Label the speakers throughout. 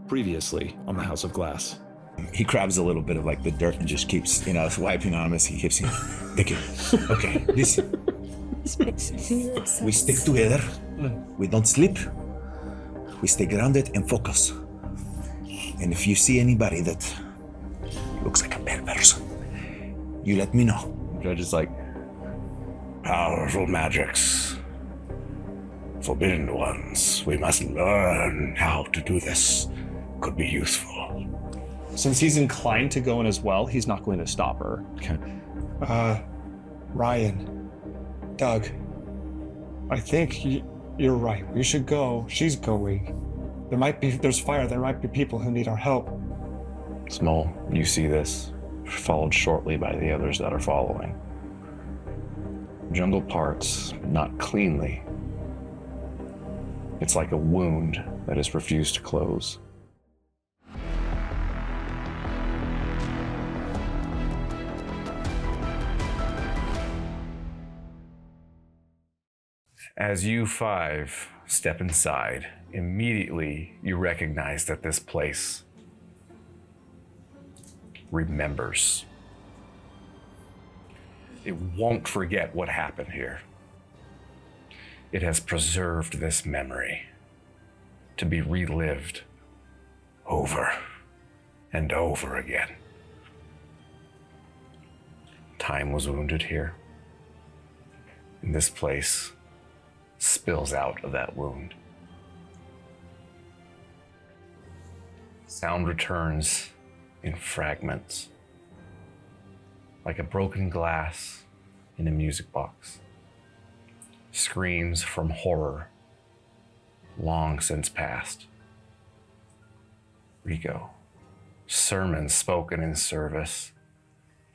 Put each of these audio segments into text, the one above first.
Speaker 1: Previously on the House of Glass.
Speaker 2: He grabs a little bit of like the dirt and just keeps, wiping on him as he keeps saying, thank you. Okay, listen. We stick together. We don't sleep. We stay grounded and focus. And if you see anybody that looks like a bad person, you let me know.
Speaker 3: The judge is like, powerful magics. Forbidden ones. We must learn how to do this. Could be useful.
Speaker 4: Since he's inclined to go in as well, he's not going to stop her.
Speaker 3: Okay.
Speaker 5: Ryan, Doug, I think you're right. We should go. She's going. There's fire. There might be people who need our help.
Speaker 3: Smole, you see this, followed shortly by the others that are following. Jungle parts, not cleanly. It's like a wound that is refused to close. As you five step inside, immediately you recognize that this place remembers. It won't forget what happened here. It has preserved this memory to be relived over and over again. Time was wounded here, and this place spills out of that wound. Sound returns in fragments, like a broken glass in a music box. Screams from horror, long since past. Reeko, sermons spoken in service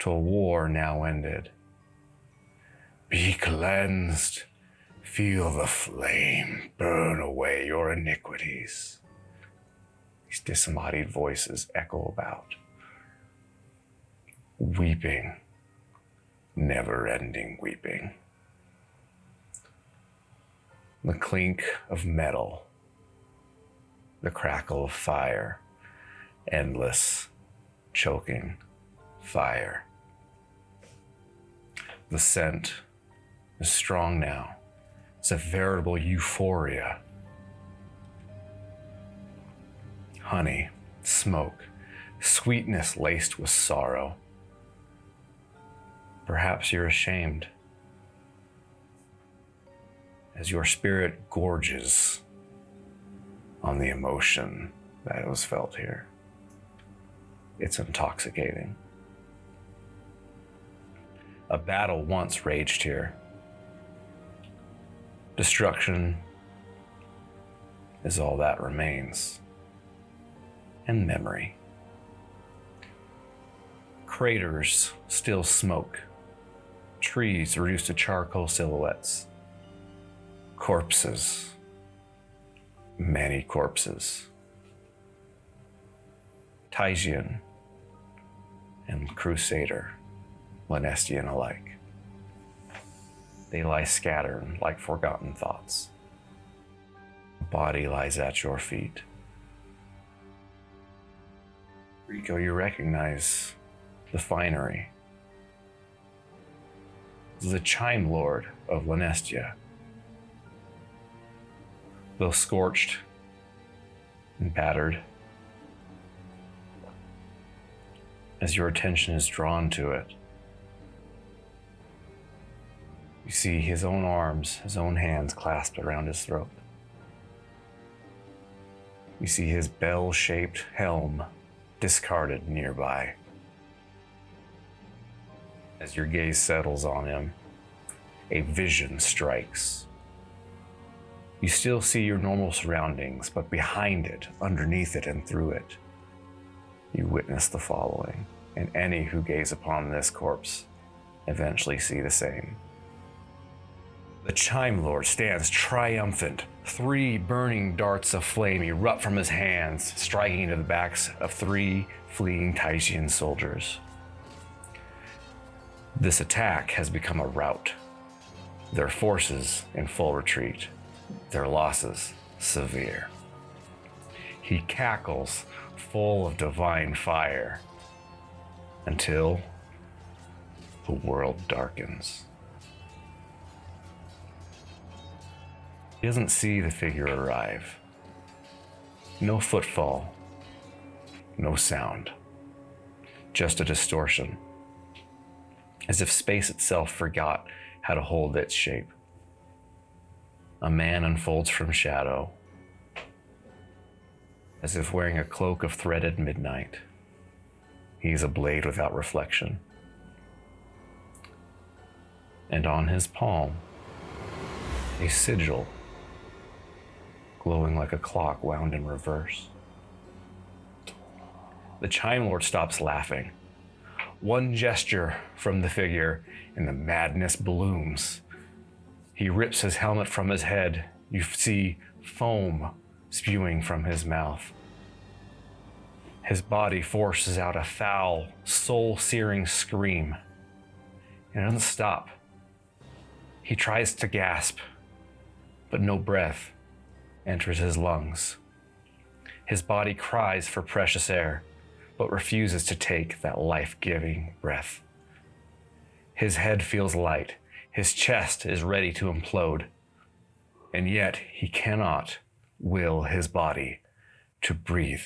Speaker 3: to a war now ended. Be cleansed. Feel the flame burn away your iniquities. These disembodied voices echo about. Weeping, never-ending weeping. The clink of metal, the crackle of fire, endless, choking fire. The scent is strong now. It's a veritable euphoria. Honey, smoke, sweetness laced with sorrow. Perhaps you're ashamed as your spirit gorges on the emotion that was felt here. It's intoxicating. A battle once raged here. Destruction is all that remains, and memory. Craters still smoke, trees reduced to charcoal silhouettes, corpses, many corpses. Tysian and Crusader, Lanestian alike. They lie scattered like forgotten thoughts. A body lies at your feet. Reeko, you recognize the finery. This is the Chime Lord of Lanestia. Though scorched and battered, as your attention is drawn to it, you see his own arms, his own hands clasped around his throat. You see his bell-shaped helm discarded nearby. As your gaze settles on him, a vision strikes. You still see your normal surroundings, but behind it, underneath it, and through it, you witness the following, and any who gaze upon this corpse eventually see the same. The Chime Lord stands triumphant. 3 burning darts of flame erupt from his hands, striking into the backs of 3 fleeing Tysian soldiers. This attack has become a rout. Their forces in full retreat, their losses severe. He cackles, full of divine fire, until the world darkens. He doesn't see the figure arrive. No footfall, no sound, just a distortion, as if space itself forgot how to hold its shape. A man unfolds from shadow, as if wearing a cloak of threaded midnight. He's a blade without reflection. And on his palm, a sigil glowing like a clock wound in reverse. The Chime Lord stops laughing. One gesture from the figure, and the madness blooms. He rips his helmet from his head. You see foam spewing from his mouth. His body forces out a foul, soul-searing scream. And it doesn't stop. He tries to gasp, but no breath enters his lungs. His body cries for precious air, but refuses to take that life-giving breath. His head feels light. His chest is ready to implode. And yet he cannot will his body to breathe.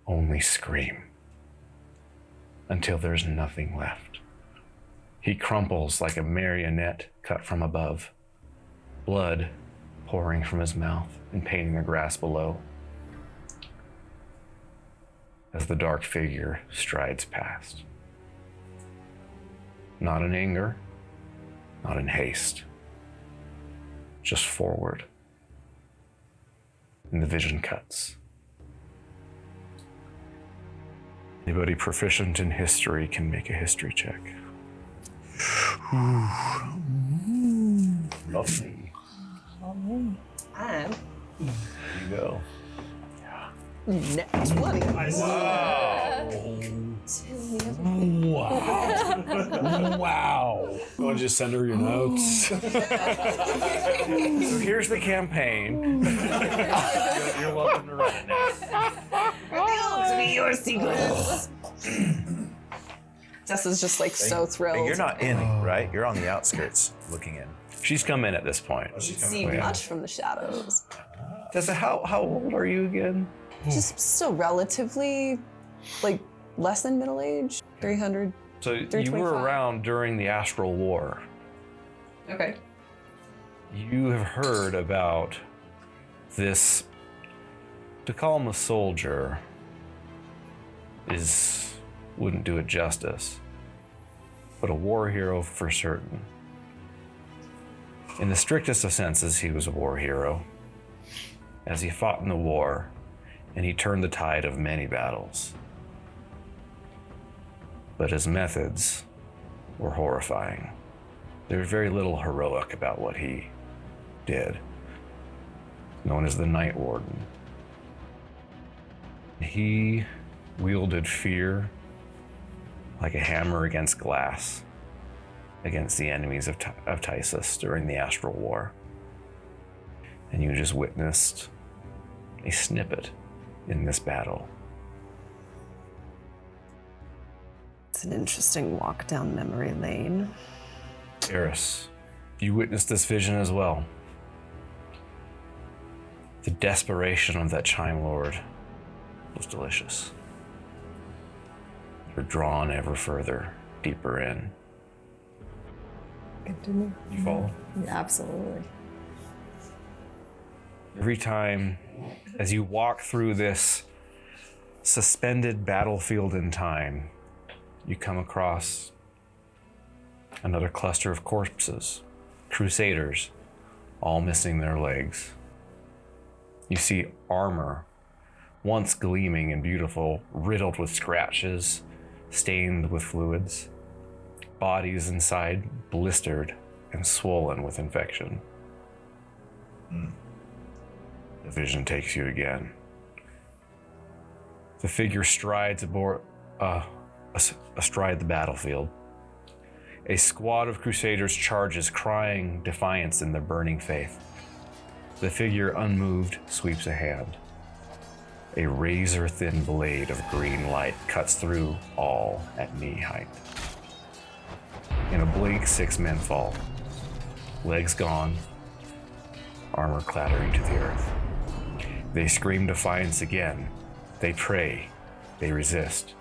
Speaker 3: Only scream until there's nothing left. He crumples like a marionette cut from above, blood pouring from his mouth and painting the grass below, as the dark figure strides past. Not in anger, not in haste, just forward. And the vision cuts. Anybody proficient in history can make a history check. Lovely.
Speaker 6: And
Speaker 3: There you go.
Speaker 6: net 20.
Speaker 1: Wow. You want to just send her your notes?
Speaker 3: So here's the campaign. You're welcome to run it now.
Speaker 6: Reveal to me your secrets. Tessa's just like so thrilled.
Speaker 2: You're not in, right? You're on the outskirts looking in.
Speaker 3: She's come in at this point.
Speaker 6: See much from the shadows.
Speaker 3: Tessa, how old are you again?
Speaker 6: Just still relatively, like, less than middle age. 300.
Speaker 3: So you were
Speaker 6: 325.
Speaker 3: around during the Astral War.
Speaker 6: Okay.
Speaker 3: You have heard about this, to call him a soldier wouldn't do it justice, but a war hero for certain. In the strictest of senses, he was a war hero, as he fought in the war, and he turned the tide of many battles. But his methods were horrifying. There was very little heroic about what he did. Known as the Night Warden. He wielded fear like a hammer against glass against the enemies of Tysus during the Astral War. And you just witnessed a snippet in this battle.
Speaker 6: It's an interesting walk down memory lane.
Speaker 3: Aeress, you witnessed this vision as well. The desperation of that Chime Lord was delicious. You're drawn ever further, deeper in.
Speaker 6: Continue.
Speaker 3: You follow?
Speaker 6: Yeah, absolutely.
Speaker 3: Every time, as you walk through this suspended battlefield in time, you come across another cluster of corpses, crusaders, all missing their legs. You see armor, once gleaming and beautiful, riddled with scratches, stained with fluids, bodies inside blistered and swollen with infection. The vision takes you again. The figure strides astride the battlefield. A squad of crusaders charges, crying defiance in their burning faith. The figure, unmoved, sweeps a hand. A razor-thin blade of green light cuts through all at knee height. In a blink, 6 men fall. Legs gone, armor clattering to the earth. They scream defiance again. They pray. They resist.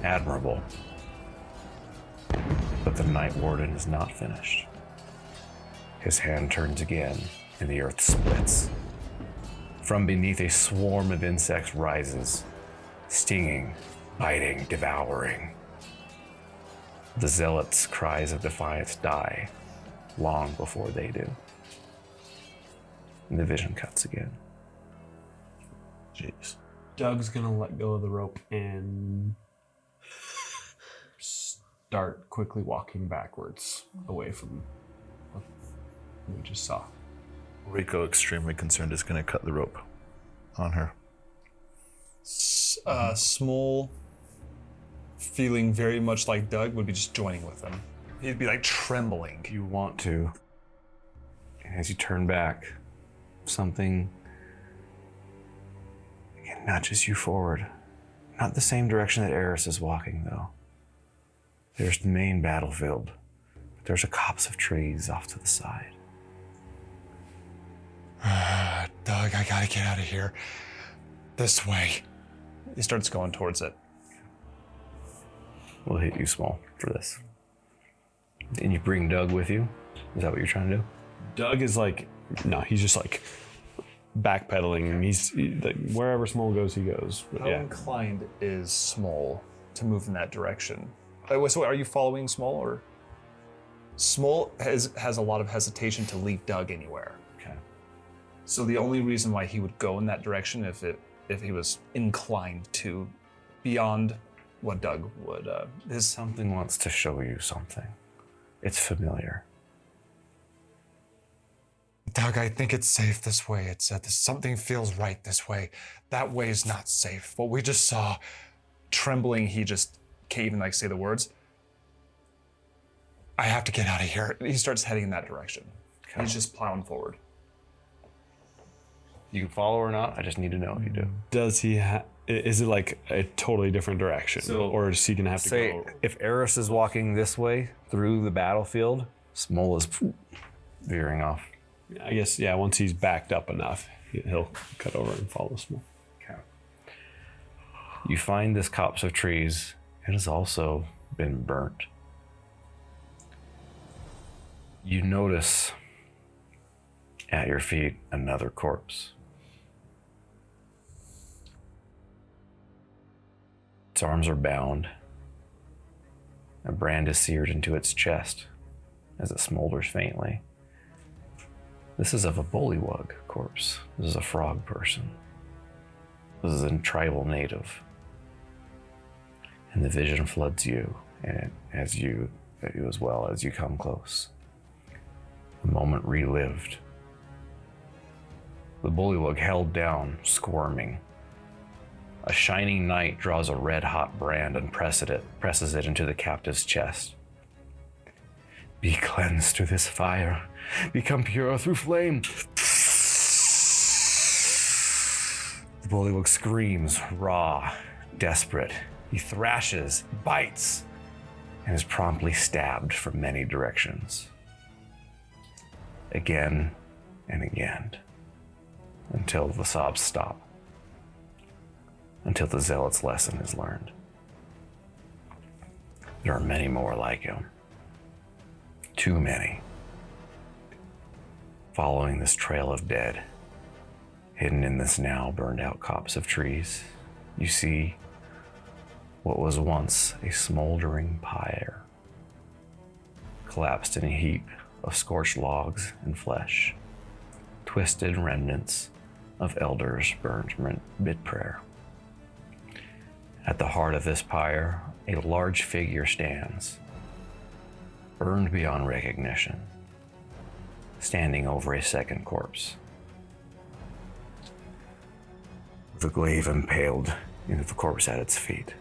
Speaker 3: Admirable. But the Night Warden is not finished. His hand turns again, and the earth splits. From beneath, a swarm of insects rises, stinging, biting, devouring. The zealots' cries of defiance die long before they do. And the vision cuts again.
Speaker 2: Jeez.
Speaker 1: Doug's gonna let go of the rope and start quickly walking backwards away from what we just saw.
Speaker 2: Reeko, extremely concerned, is going to cut the rope on her.
Speaker 5: Smole, feeling very much like Doug, would be just joining with him. He'd be like trembling.
Speaker 3: You want to. And as you turn back, something again nudges you forward. Not the same direction that Aeress is walking, though. There's the main battlefield. But there's a copse of trees off to the side.
Speaker 5: Doug, I gotta get out of here. This way. He starts going towards it.
Speaker 3: We'll hit you small for this. And you bring Doug with you? Is that what you're trying to do?
Speaker 1: Doug is like, no, he's just like backpedaling, and like, wherever Smole goes, he goes. But
Speaker 5: How inclined is Smole to move in that direction? So are you following Smole, or? Smole has a lot of hesitation to leave Doug anywhere.
Speaker 3: Okay.
Speaker 5: So the only reason why he would go in that direction if he was inclined to, beyond what Doug would.
Speaker 3: Something wants to show you something. It's familiar.
Speaker 5: Doug, I think it's safe this way. It said something feels right this way. That way is not safe. What we just saw, trembling, he just can't even say the words. I have to get out of here. He starts heading in that direction.
Speaker 3: Okay.
Speaker 5: He's just plowing forward.
Speaker 3: You can follow or not. I just need to know if you do.
Speaker 1: does he is it like a totally different direction, or is he gonna have to
Speaker 3: Say,
Speaker 1: go?
Speaker 3: if Aeress is walking this way through the battlefield, Smole is veering off.
Speaker 1: I guess, yeah, once he's backed up enough, he'll cut over and follow Smole.
Speaker 3: Okay. You find this copse of trees. It has also been burnt. You notice at your feet another corpse. Its arms are bound. A brand is seared into its chest as it smolders faintly. This is of a bullywug corpse. This is a frog person. This is a tribal native. And the vision floods you, and as you as well as you come close. A moment relived. The bullywug held down, squirming. A shining knight draws a red-hot brand and presses it into the captive's chest. Be cleansed through this fire. Become pure through flame. The bullywug screams, raw, desperate. He thrashes, bites, and is promptly stabbed from many directions. Again and again, until the sobs stop. Until the zealot's lesson is learned. There are many more like him. Too many. Following this trail of dead, hidden in this now burned out copse of trees, you see what was once a smoldering pyre, collapsed in a heap of scorched logs and flesh, twisted remnants of elders burned mid-prayer. At the heart of this pyre, a large figure stands, burned beyond recognition, standing over a second corpse, with a glaive impaled into the corpse at its feet,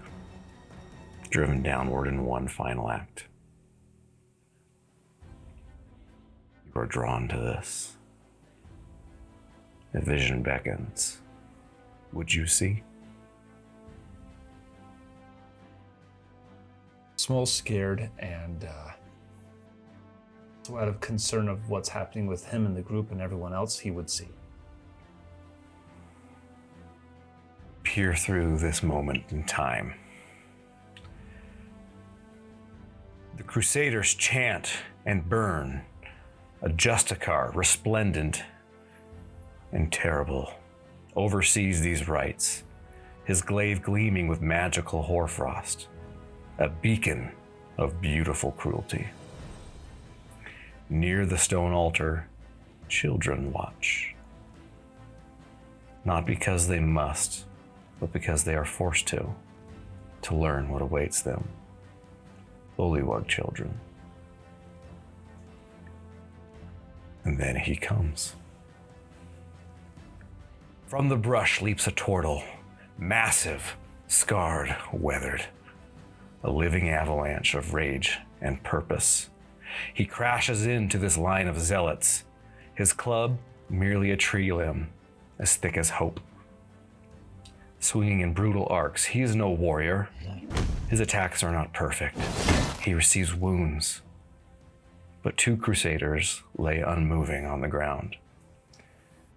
Speaker 3: driven downward in one final act. You are drawn to this. A vision beckons. Would you see?
Speaker 4: Smole's scared, and so out of concern of what's happening with him and the group and everyone else, he would see.
Speaker 3: Peer through this moment in time. The Crusaders chant and burn, a Justicar, resplendent and terrible, oversees these rites, his glaive gleaming with magical hoarfrost, a beacon of beautiful cruelty. Near the stone altar, children watch. Not because they must, but because they are forced to learn what awaits them. Bullywug children. And then he comes. From the brush leaps a turtle, massive, scarred, weathered, a living avalanche of rage and purpose. He crashes into this line of zealots, his club merely a tree limb, as thick as hope. Swinging in brutal arcs, he is no warrior. His attacks are not perfect. He receives wounds. But 2 Crusaders lay unmoving on the ground.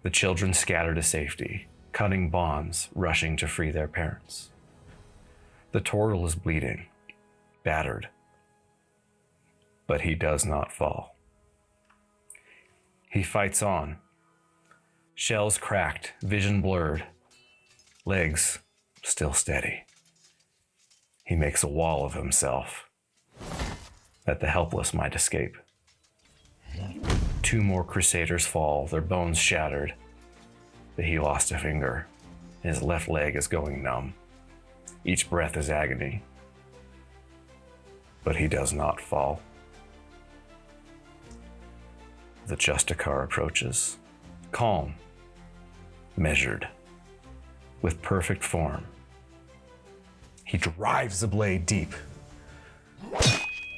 Speaker 3: The children scatter to safety, cutting bonds, rushing to free their parents. The turtle is bleeding, battered. But he does not fall. He fights on. Shells cracked, vision blurred, legs still steady. He makes a wall of himself that the helpless might escape. 2 more Crusaders fall, their bones shattered, but he lost a finger. His left leg is going numb. Each breath is agony. But he does not fall. The Justicar approaches, calm, measured, with perfect form. He drives the blade deep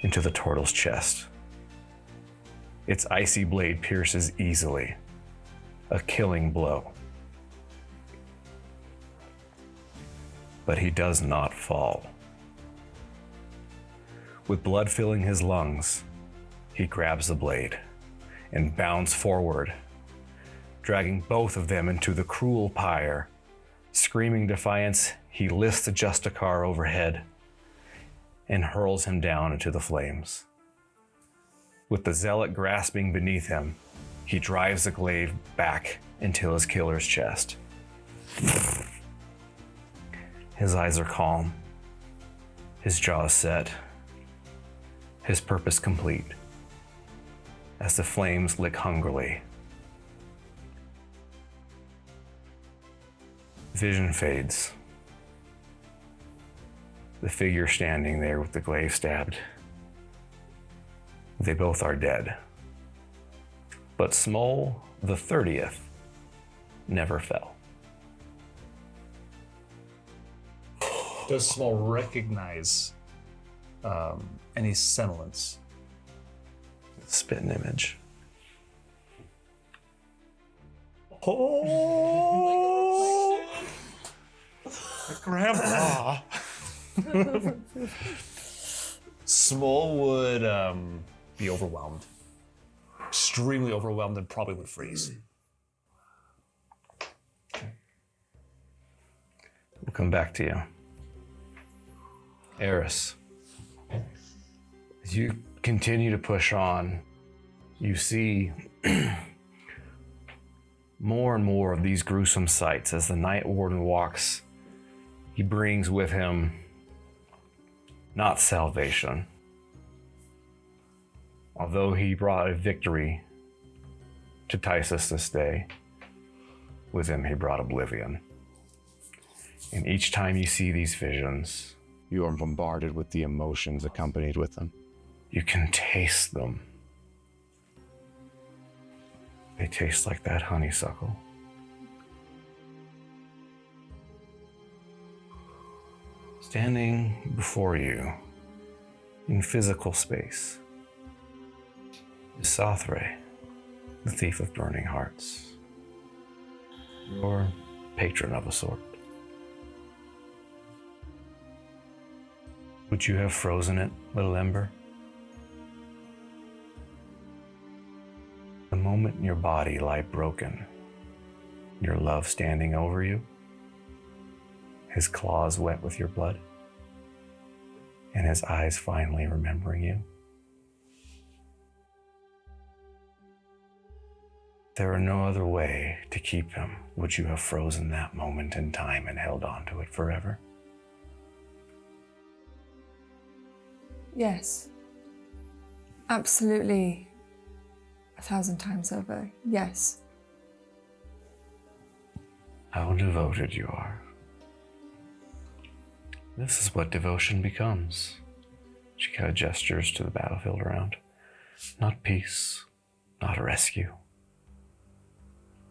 Speaker 3: into the turtle's chest. Its icy blade pierces easily, a killing blow. But he does not fall. With blood filling his lungs, he grabs the blade and bounds forward, dragging both of them into the cruel pyre. Screaming defiance, he lifts the Justicar overhead and hurls him down into the flames. With the zealot grasping beneath him, he drives the glaive back into his killer's chest. His eyes are calm, his jaw is set, his purpose complete, as the flames lick hungrily. Vision fades. The figure standing there with the glaive stabbed. They both are dead. But Smole, the 30th, never fell.
Speaker 4: Does Small recognize any semblance?
Speaker 3: Spitting image.
Speaker 5: Oh, Grandpa.
Speaker 4: Small would be overwhelmed. Extremely overwhelmed, and probably would freeze.
Speaker 3: We'll come back to you. Aeress, as you continue to push on, you see more and more of these gruesome sights. As the Night Warden walks, he brings with him not salvation, although he brought a victory to Tysus this day. With him, he brought oblivion. And each time you see these visions,
Speaker 7: You are bombarded with the emotions accompanied with them.
Speaker 3: you can taste them. They taste like that honeysuckle. Standing before you in physical space is Sothray, the thief of burning hearts. Or patron of a sort. Would you have frozen it, little Ember? The moment your body lie broken, your love standing over you, his claws wet with your blood, and his eyes finally remembering you. There were no other way to keep him. Would you have frozen that moment in time and held on to it forever?
Speaker 8: Yes. Absolutely. 1,000 times over. Yes.
Speaker 3: How devoted you are. This is what devotion becomes. She kind of gestures to the battlefield around. Not peace, not a rescue.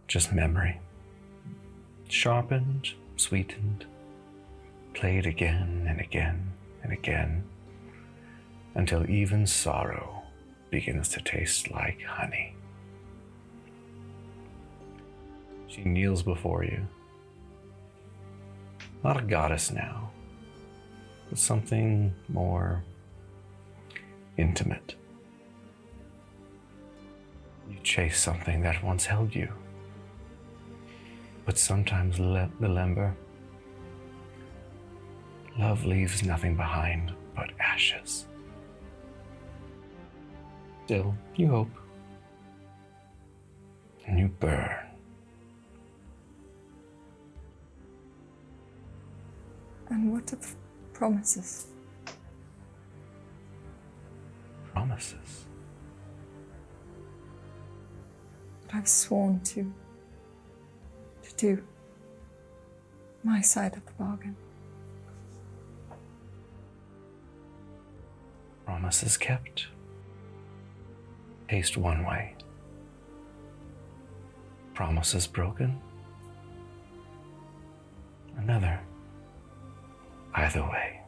Speaker 3: Just memory. Sharpened, sweetened, played again and again and again, until even sorrow begins to taste like honey. She kneels before you. Not a goddess now, but something more intimate. You chase something that once held you. But sometimes, little Ember, love leaves nothing behind but ashes. Still, you hope. And you burn.
Speaker 8: And what of promises?
Speaker 3: Promises.
Speaker 8: But I've sworn to do my side of the bargain.
Speaker 3: Promises kept. Taste one way. Promises broken. Another. Either way.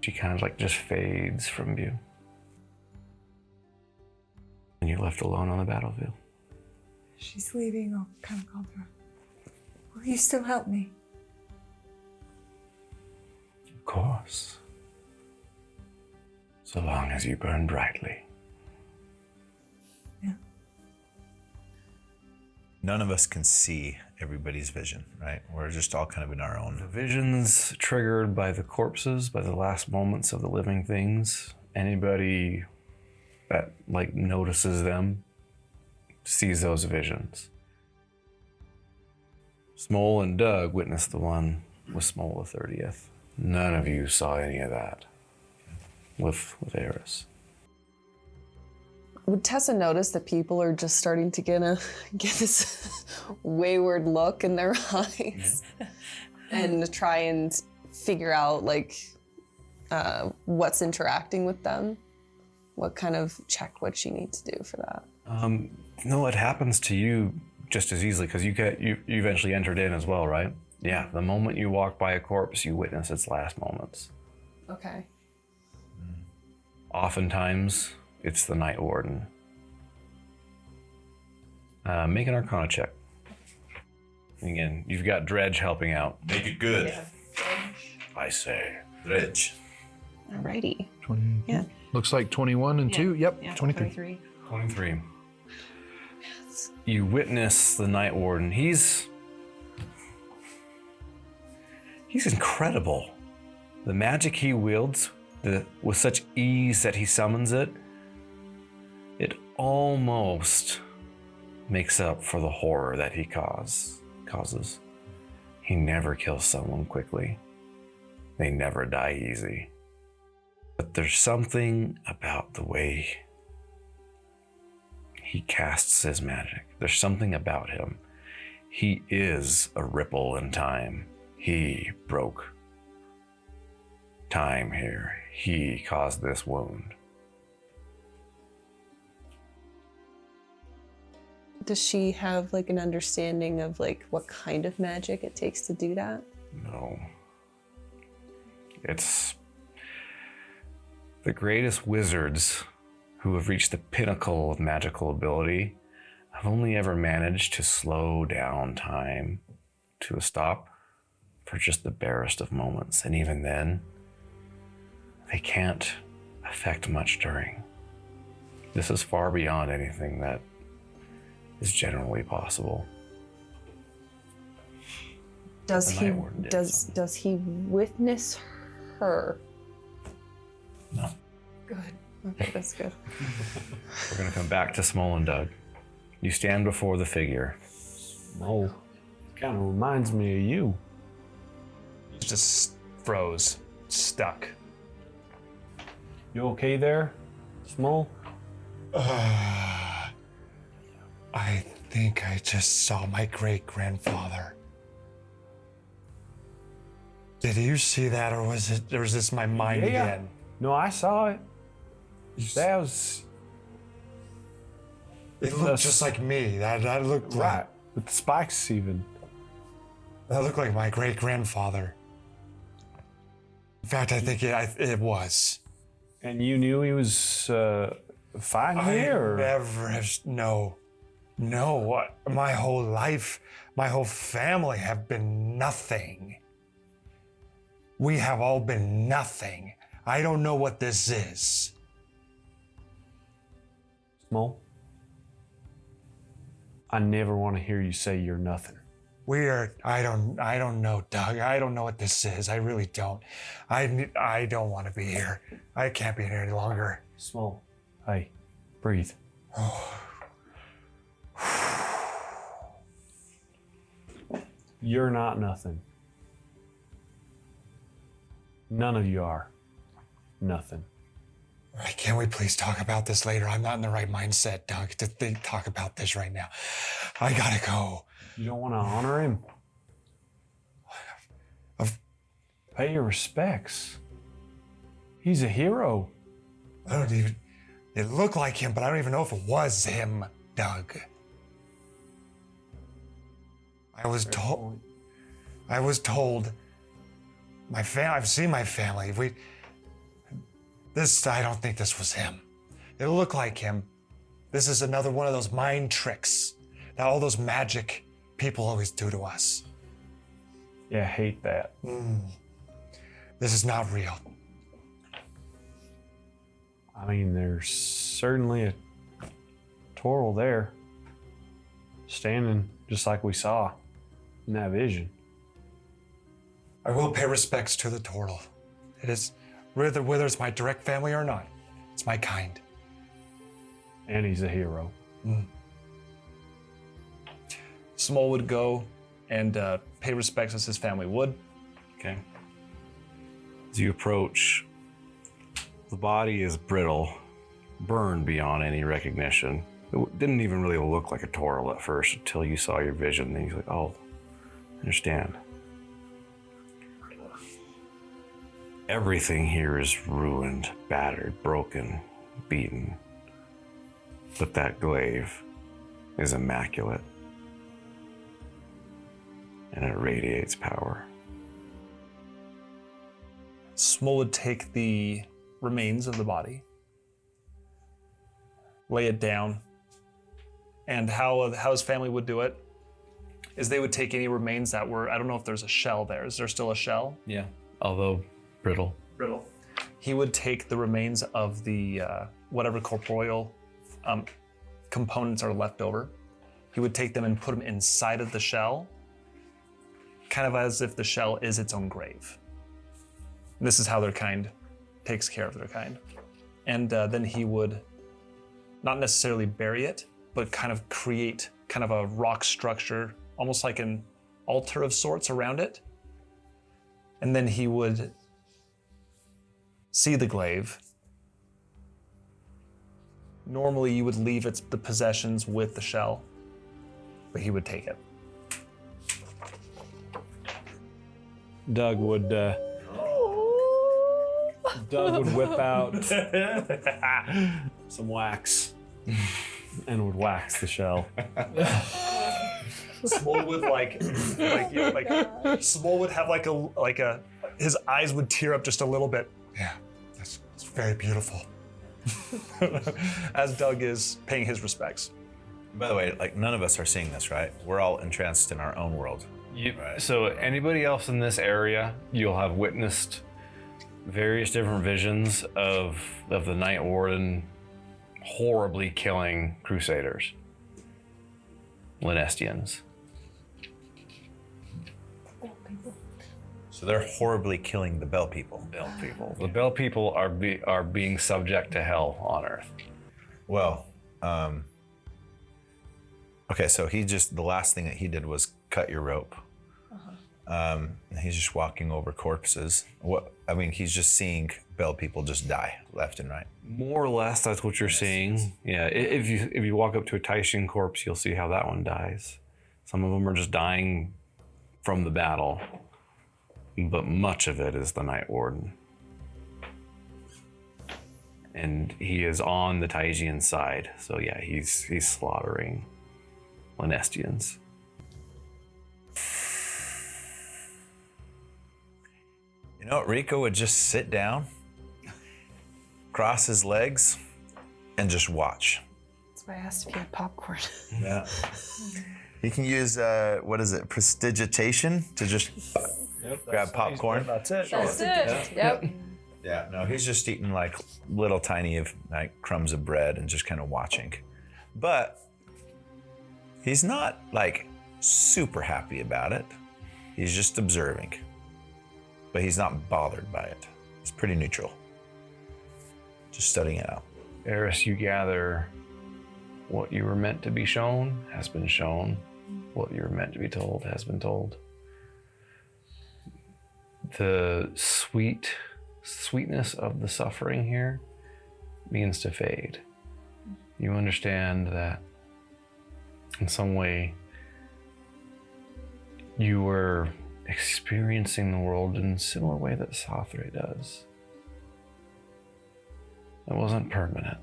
Speaker 3: She kind of like just fades from view. And you're left alone on the battlefield.
Speaker 8: She's leaving. I'll kind of call her. Will you still help me?
Speaker 3: Of course. So long as you burn brightly.
Speaker 8: Yeah.
Speaker 2: None of us can see everybody's vision, right? We're just all kind of in our
Speaker 3: The
Speaker 2: own.
Speaker 3: visions triggered by the corpses, by the last moments of the living things. Anybody that like notices them sees those visions. Smole and Doug witnessed the one with Smole the 30th. None of you saw any of that with Aeress.
Speaker 6: Would Tessa notice that people are just starting to get this wayward look in their eyes and try and figure out like what's interacting with them? What kind of check would she need to do for that?
Speaker 3: No, it happens to you just as easily because you eventually entered in as well, right? Yeah, the moment you walk by a corpse, you witness its last moments.
Speaker 6: Okay.
Speaker 3: Oftentimes, it's the Night Warden. Make an Arcana check. Again, you've got Dredge helping out.
Speaker 2: Make it good.
Speaker 3: I say.
Speaker 2: Dredge.
Speaker 6: Alrighty.
Speaker 9: 20.
Speaker 6: Yeah.
Speaker 9: Looks like 21 and 2. Yep, 23.
Speaker 3: 23. You witness the Night Warden. He's incredible. The magic he wields with such ease that he summons it, it almost makes up for the horror that he causes. He never kills someone quickly. They never die easy. But there's something about the way he casts his magic. There's something about him. He is a ripple in time. He broke time here. He caused this wound.
Speaker 6: Does she have like an understanding of like what kind of magic it takes to do that?
Speaker 3: No. It's the greatest wizards who have reached the pinnacle of magical ability have only ever managed to slow down time to a stop for just the barest of moments. And even then, they can't affect much during. This is far beyond anything that is generally possible.
Speaker 6: Does
Speaker 3: The
Speaker 6: he
Speaker 3: Night Warden did,
Speaker 6: does he witness her?
Speaker 3: No.
Speaker 6: Good. Okay, that's good.
Speaker 3: We're gonna come back to Smole and Doug. You stand before the figure.
Speaker 1: Smole kind of reminds me of you.
Speaker 4: Just froze, stuck.
Speaker 1: You okay there, Smole?
Speaker 5: I think I just saw my great-grandfather. Did you see that, or was this my mind again?
Speaker 1: No, I saw it. That was
Speaker 5: It looked just like me. That looked
Speaker 1: right. With the spikes even.
Speaker 5: That looked like my great-grandfather. In fact, I think it was.
Speaker 1: And you knew he was fine here?
Speaker 5: No. My whole life, my whole family have been nothing. We have all been nothing. I don't know what this is.
Speaker 1: Smole, I never want to hear you say you're nothing.
Speaker 5: I don't know, Doug. I don't know what this is. I really don't. I don't want to be here. I can't be here any longer.
Speaker 1: Smole, hey, breathe. You're not nothing. None of you are nothing.
Speaker 5: All right, can we please talk about this later? I'm not in the right mindset, Doug, to talk about this right now. I gotta go.
Speaker 1: You don't want to honor him? Pay your respects. He's a hero.
Speaker 5: It looked like him, but I don't even know if it was him, Doug. I was told I've seen my family. I don't think this was him. It looked like him. This is another one of those mind tricks that all those magic people always do to us.
Speaker 1: Yeah, I hate that.
Speaker 5: This is not real.
Speaker 1: I mean, there's certainly a Toril there, standing just like we saw in that vision.
Speaker 5: I will pay respects to the Toril. It is, whether it's my direct family or not, it's my kind.
Speaker 1: And he's a hero.
Speaker 4: Smole would go and pay respects as his family would.
Speaker 3: Okay. As you approach, the body is brittle, burned beyond any recognition. It didn't even really look like a Toril at first until you saw your vision. Then you're like, oh, I understand. Everything here is ruined, battered, broken, beaten. But that glaive is immaculate. And it radiates power.
Speaker 4: Smole would take the remains of the body, lay it down, and how his family would do it is they would take any remains that were, I don't know if there's a shell there. Is there still a shell?
Speaker 3: Yeah, although brittle.
Speaker 4: Brittle. He would take the remains of the whatever corporeal components are left over. He would take them and put them inside of the shell, kind of as if the shell is its own grave. This is how their kind takes care of their kind. And then he would not necessarily bury it, but kind of create kind of a rock structure, almost like an altar of sorts around it. And then he would see the glaive. Normally you would leave the possessions with the shell, but he would take it.
Speaker 1: Doug would whip out some wax and would wax the shell.
Speaker 4: Smole would Smole would have like a his eyes would tear up just a little bit.
Speaker 5: Yeah, it's very beautiful.
Speaker 4: As Doug is paying his respects.
Speaker 2: By the way, like none of us are seeing this, right? We're all entranced in our own world.
Speaker 3: So anybody else in this area, you'll have witnessed various different visions of the Night Warden horribly killing Crusaders, Linestians.
Speaker 2: So they're horribly killing the Bell people.
Speaker 3: Bell people. The Bell people are being subject to hell on Earth.
Speaker 2: Well, okay, so the last thing that he did was cut your rope. He's just walking over corpses. He's just seeing Bell people just die left and right.
Speaker 3: More or less, that's what you're seeing. Yeah, if you walk up to a Taishan corpse, you'll see how that one dies. Some of them are just dying from the battle, but much of it is the Night Warden. And he is on the Taishan side, so yeah, he's slaughtering Linestians.
Speaker 2: You know what? Reeko would just sit down, cross his legs, and just watch.
Speaker 6: That's why I asked if you had popcorn.
Speaker 2: Yeah. He can use, prestidigitation to just grab popcorn.
Speaker 1: That's it.
Speaker 8: That's it. Yep.
Speaker 2: Yeah, no, he's just eating like little tiny crumbs of bread and just kind of watching. But he's not like super happy about it. He's just observing. But he's not bothered by it. He's pretty neutral. Just studying it out.
Speaker 3: Aeress, you gather what you were meant to be shown has been shown. What you were meant to be told has been told. The sweetness of the suffering here begins to fade. You understand that in some way you were experiencing the world in a similar way that Sathre does. It wasn't permanent.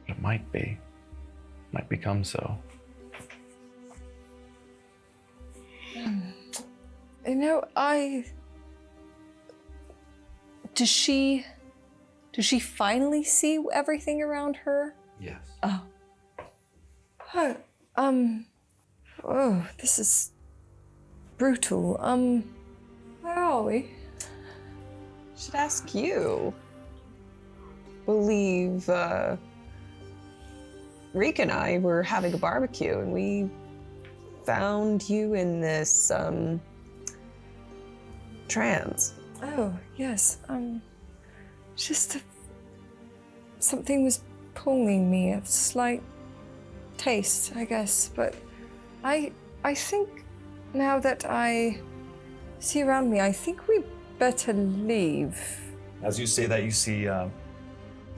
Speaker 3: But it might be. Might become so.
Speaker 8: You know, Does she finally see everything around her?
Speaker 3: Yes.
Speaker 8: Oh, this is brutal. Where are we?
Speaker 6: Should ask you. Believe Reek and I were having a barbecue and we found you in this trance.
Speaker 8: Oh, yes. Something was pulling me, a slight taste, I guess, but I think now that I see around me, I think we better leave.
Speaker 4: As you say that, you see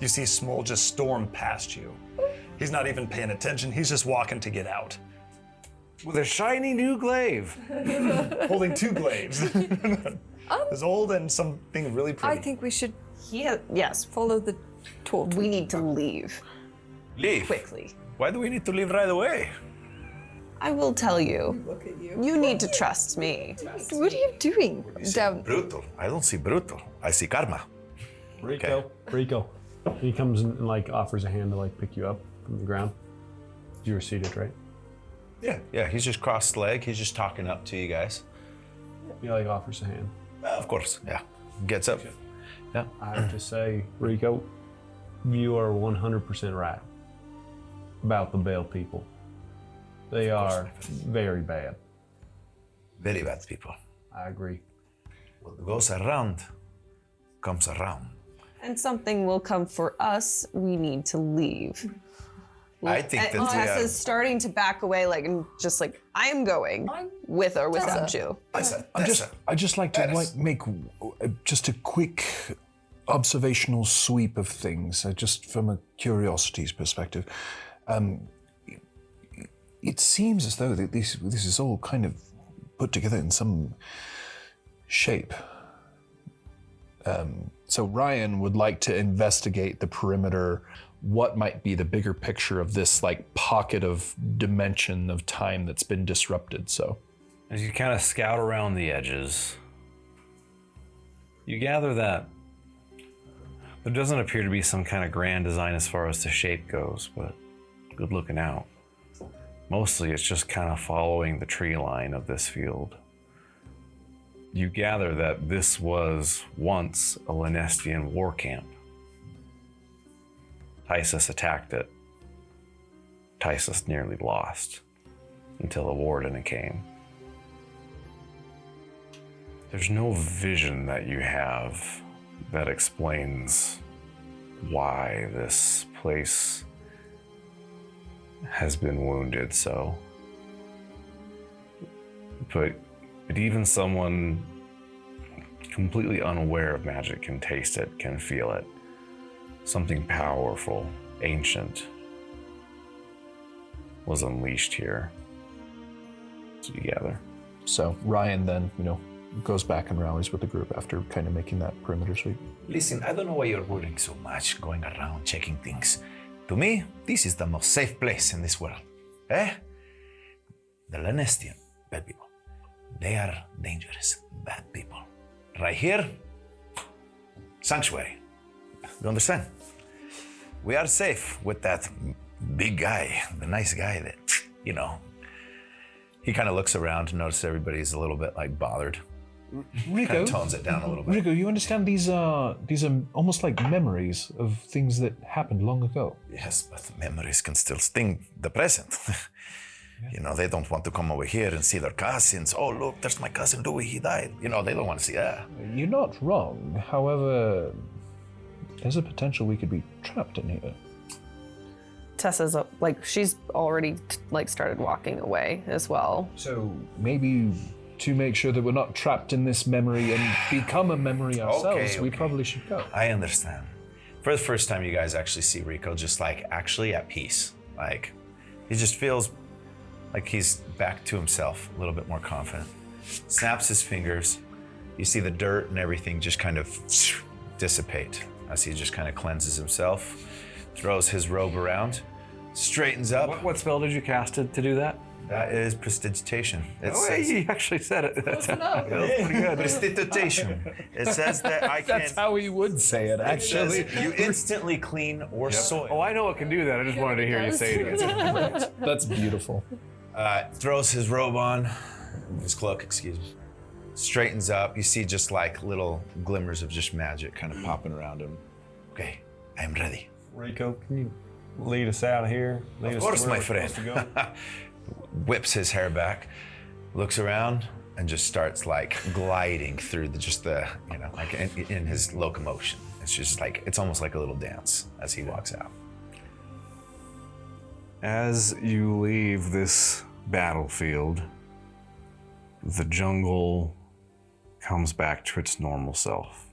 Speaker 4: Smole just storm past you. He's not even paying attention. He's just walking to get out.
Speaker 3: With a shiny new glaive.
Speaker 4: Holding two glaives. His old and something really pretty.
Speaker 8: I think we should
Speaker 6: Yes,
Speaker 8: follow the torch.
Speaker 6: we need to leave
Speaker 2: Leave?
Speaker 6: quickly.
Speaker 2: Why do we need to leave right away?
Speaker 6: I will tell you. Look at you. You need to trust me.
Speaker 8: What are you doing? Down.
Speaker 2: Brutal. I don't see brutal. I see karma.
Speaker 1: Reeko. He comes and like offers a hand to like pick you up from the ground. You were seated, right?
Speaker 2: Yeah, he's just crossed leg. He's just talking up to you guys.
Speaker 1: He like offers a hand.
Speaker 2: Of course, yeah. Gets up. Yeah.
Speaker 1: I have to say, Reeko, you are 100% right about the Bale people. They are very bad.
Speaker 2: Very bad people.
Speaker 1: I agree.
Speaker 2: What goes around comes around.
Speaker 6: And something will come for us. We need to leave.
Speaker 2: I think that
Speaker 6: Tessa's starting to back away, like, and just like, I'm going with or without you.
Speaker 9: I'd just like to make just a quick observational sweep of things, just from a curiosity's perspective. It seems as though that this is all kind of put together in some shape. So Ryan would like to investigate the perimeter. What might be the bigger picture of this like pocket of dimension of time that's been disrupted? So
Speaker 3: as you kind of scout around the edges, you gather that There doesn't appear to be some kind of grand design as far as the shape goes, but good looking out. Mostly it's just kind of following the tree line of this field. You gather that this was once a Lanestian war camp. Tysus attacked it. Tysus nearly lost until the Warden came. There's no vision that you have that explains why this place has been wounded so. But even someone completely unaware of magic can taste it, can feel it. Something powerful, ancient, was unleashed here together.
Speaker 9: So Ryan then, goes back and rallies with the group after kind of making that perimeter sweep.
Speaker 2: Listen, I don't know why you're worrying so much, going around checking things. To me, this is the most safe place in this world. Eh? The Lanestian, bad people. They are dangerous, bad people. Right here, sanctuary. You understand? We are safe with that big guy, the nice guy that, He kind of looks around to notice everybody's a little bit bothered.
Speaker 9: Reeko,
Speaker 2: Kind of tones it down a little bit.
Speaker 9: Reeko, you understand these are almost like memories of things that happened long ago.
Speaker 2: Yes, but memories can still sting the present. They don't want to come over here and see their cousins. Oh, look, there's my cousin Louis, he died. They don't want to see that.
Speaker 9: You're not wrong. However, there's a potential we could be trapped in here.
Speaker 6: Tessa's she's already started walking away as well.
Speaker 9: So maybe to make sure that we're not trapped in this memory and become a memory ourselves, we probably should go.
Speaker 2: I understand. For the first time, you guys actually see Reeko just actually at peace. He just feels like he's back to himself, a little bit more confident. Snaps his fingers. You see the dirt and everything just kind of dissipate as he just kind of cleanses himself, throws his robe around, straightens up.
Speaker 1: What spell did you cast to do that?
Speaker 2: That is prestidigitation.
Speaker 1: You actually said it. That's
Speaker 2: pretty good. Prestidigitation. It says that I can.
Speaker 9: That's how he would say it, actually.
Speaker 2: You instantly clean or soil.
Speaker 1: Oh, I know it can do that. I just wanted to hear you say it again.
Speaker 9: That's beautiful.
Speaker 2: Throws his robe on, his cloak, excuse me. Straightens up. You see just little glimmers of just magic kind of popping around him. Okay, I am ready.
Speaker 1: Reeko, can you lead us out of here?
Speaker 2: Of course, my friend. Whips his hair back, looks around, and just starts gliding through in his locomotion. It's just it's almost like a little dance as he walks out.
Speaker 3: As you leave this battlefield, the jungle comes back to its normal self.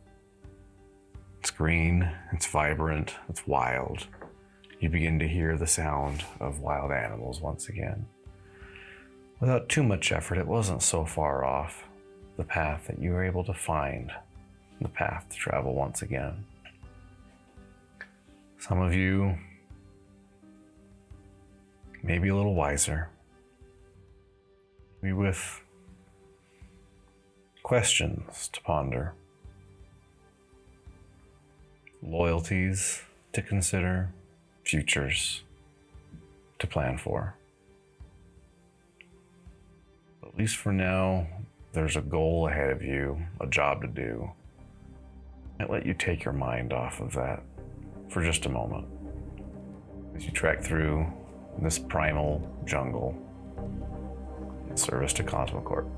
Speaker 3: It's green, it's vibrant, it's wild. You begin to hear the sound of wild animals once again. Without too much effort, it wasn't so far off the path that you were able to find, the path to travel once again. Some of you maybe a little wiser, maybe with questions to ponder, loyalties to consider, futures to plan for. At least for now, there's a goal ahead of you, a job to do. I'll let you take your mind off of that for just a moment as you trek through this primal jungle in service to Cosmocorp.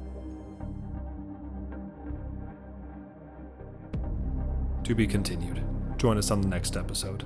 Speaker 10: To be continued. Join us on the next episode.